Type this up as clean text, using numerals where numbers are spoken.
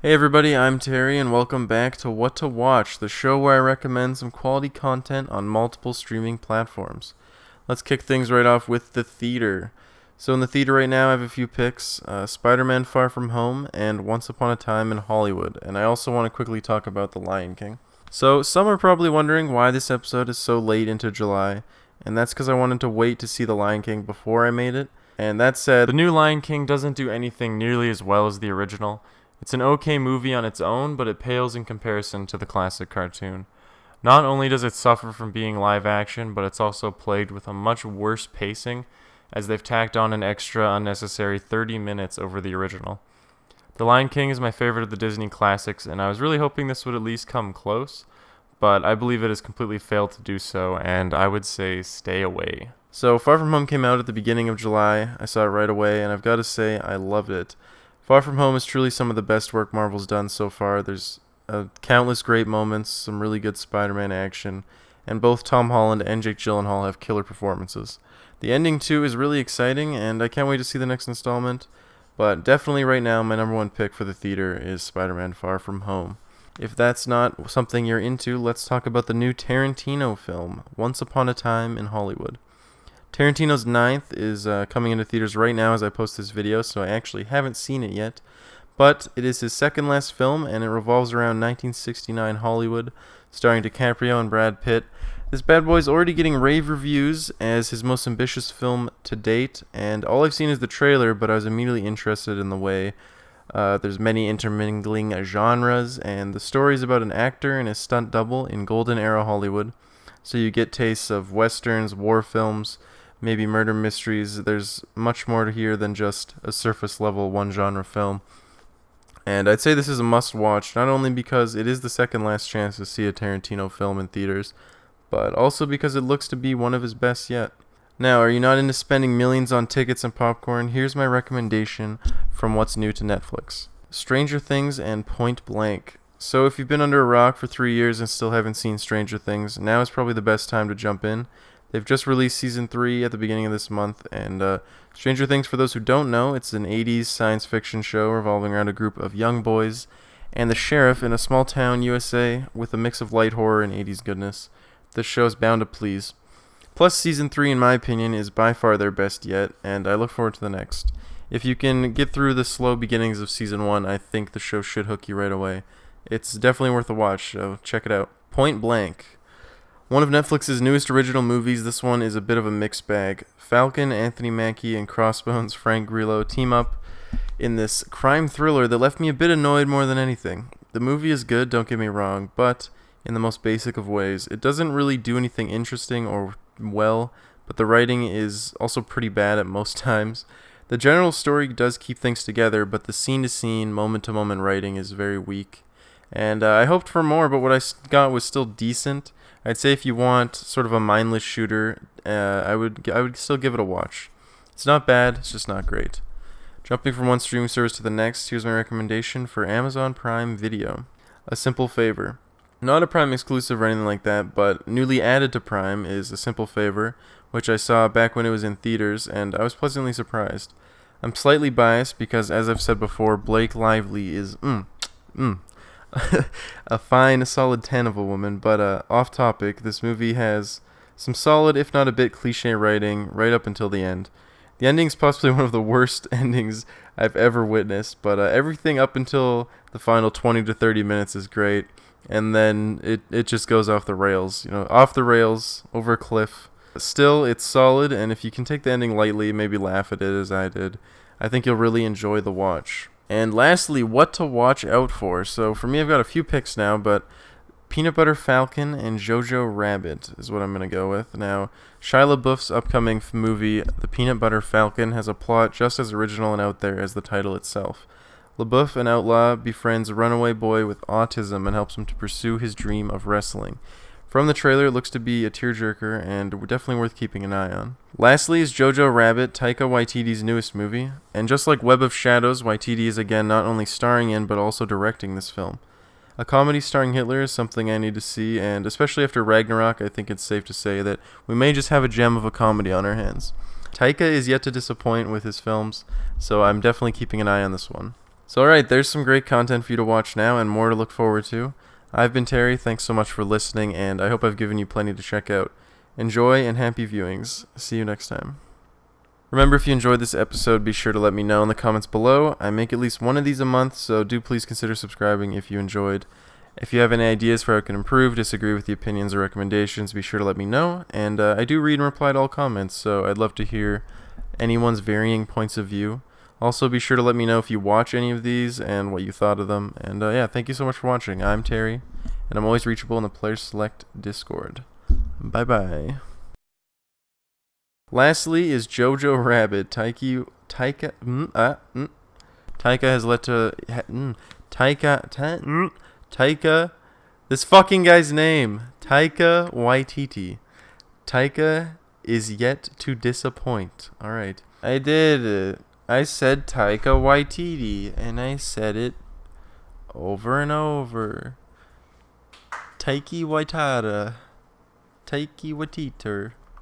Hey everybody, I'm Terry and welcome back to What to Watch, the show where I recommend some quality content on multiple streaming platforms. Let's kick things right off with the theater. So in the theater right now I have a few picks, Spider-Man Far From Home and Once Upon a Time in Hollywood, and I also want to quickly talk about The Lion King. So some are probably wondering why this episode is so late into July, and that's because I wanted to wait to see The Lion King before I made it. And that said, the new Lion King doesn't do anything nearly as well as the original. It's an okay movie on its own, but it pales in comparison to the classic cartoon. Not only does it suffer from being live action, but it's also plagued with a much worse pacing, as they've tacked on an extra unnecessary 30 minutes over the original. The Lion King is my favorite of the Disney classics, and I was really hoping this would at least come close, but I believe it has completely failed to do so, and I would say stay away. So Far From Home came out at the beginning of July. I saw it right away, and I've got to say I loved it. Far From Home is truly some of the best work Marvel's done so far. There's countless great moments, some really good Spider-Man action, and both Tom Holland and Jake Gyllenhaal have killer performances. The ending, too, is really exciting, and I can't wait to see the next installment, but definitely right now my number one pick for the theater is Spider-Man Far From Home. If that's not something you're into, let's talk about the new Tarantino film, Once Upon a Time in Hollywood. Tarantinos Ninth is coming into theaters right now as I post this video, so I actually haven't seen it yet. But it is his second last film, and it revolves around 1969 Hollywood, starring DiCaprio and Brad Pitt. This bad boy's already getting rave reviews as his most ambitious film to date, and all I've seen is the trailer, but I was immediately interested in the way there's many intermingling genres, and the story is about an actor and his stunt double in golden era Hollywood. So you get tastes of westerns, war films, maybe murder mysteries. There's much more to here than just a surface level one genre film. And I'd say this is a must watch, not only because it is the second last chance to see a Tarantino film in theaters, but also because it looks to be one of his best yet. Now, are you not into spending millions on tickets and popcorn? Here's my recommendation from what's new to Netflix: Stranger Things and Point Blank. So if you've been under a rock for 3 years and still haven't seen Stranger Things, now is probably the best time to jump in. They've just released Season 3 at the beginning of this month, and Stranger Things, for those who don't know, it's an 80s science fiction show revolving around a group of young boys and the sheriff in a small town, USA, with a mix of light horror and 80s goodness. This show is bound to please. Plus, Season 3, in my opinion, is by far their best yet, and I look forward to the next. If you can get through the slow beginnings of Season 1, I think the show should hook you right away. It's definitely worth a watch, so check it out. Point Blank. One of Netflix's newest original movies, this one is a bit of a mixed bag. Falcon, Anthony Mackie, and Crossbones Frank Grillo team up in this crime thriller that left me a bit annoyed more than anything. The movie is good, don't get me wrong, but in the most basic of ways. It doesn't really do anything interesting or well, but the writing is also pretty bad at most times. The general story does keep things together, but the scene-to-scene, moment-to-moment writing is very weak. And I hoped for more, but what I got was still decent. I'd say if you want sort of a mindless shooter, I would still give it a watch. It's not bad, it's just not great. Jumping from one streaming service to the next, here's my recommendation for Amazon Prime Video. A Simple Favor. Not a Prime exclusive or anything like that, but newly added to Prime is A Simple Favor, which I saw back when it was in theaters, and I was pleasantly surprised. I'm slightly biased because, as I've said before, Blake Lively is a fine, solid 10 of a woman, but off topic, this movie has some solid, if not a bit cliche writing, right up until the end. The ending's possibly one of the worst endings I've ever witnessed, but everything up until the final 20 to 30 minutes is great, and then it just goes off the rails, off the rails, over a cliff. Still, it's solid, and if you can take the ending lightly, maybe laugh at it as I did, I think you'll really enjoy the watch. And lastly, what to watch out for. So for me, I've got a few picks now, but Peanut Butter Falcon and Jojo Rabbit is what I'm going to go with. Now, Shia LaBeouf's upcoming movie, The Peanut Butter Falcon, has a plot just as original and out there as the title itself. LaBeouf, an outlaw, befriends a runaway boy with autism and helps him to pursue his dream of wrestling. From the trailer, it looks to be a tearjerker and definitely worth keeping an eye on. Lastly is Jojo Rabbit, Taika Waititi's newest movie, and just like Web of Shadows, Waititi is again not only starring in but also directing this film. A comedy starring Hitler is something I need to see, and especially after Ragnarok, I think it's safe to say that we may just have a gem of a comedy on our hands. Taika is yet to disappoint with his films, so I'm definitely keeping an eye on this one. So alright, there's some great content for you to watch now and more to look forward to. I've been Terry, thanks so much for listening, and I hope I've given you plenty to check out. Enjoy and happy viewings. See you next time. Remember, if you enjoyed this episode, be sure to let me know in the comments below. I make at least one of these a month, so do please consider subscribing if you enjoyed. If you have any ideas for how I can improve, disagree with the opinions or recommendations, be sure to let me know. And I do read and reply to all comments, so I'd love to hear anyone's varying points of view. Also, be sure to let me know if you watch any of these and what you thought of them. And yeah, thank you so much for watching. I'm Terry, and I'm always reachable in the Player Select Discord. Bye-bye. Lastly is Jojo Rabbit. Taika has led to... Taika... This fucking guy's name. Taika Waititi. Taika is yet to disappoint. Alright. I did it. I said Taika Waititi, and I said it over and over. Taiki Waitara. Taiki Watiter.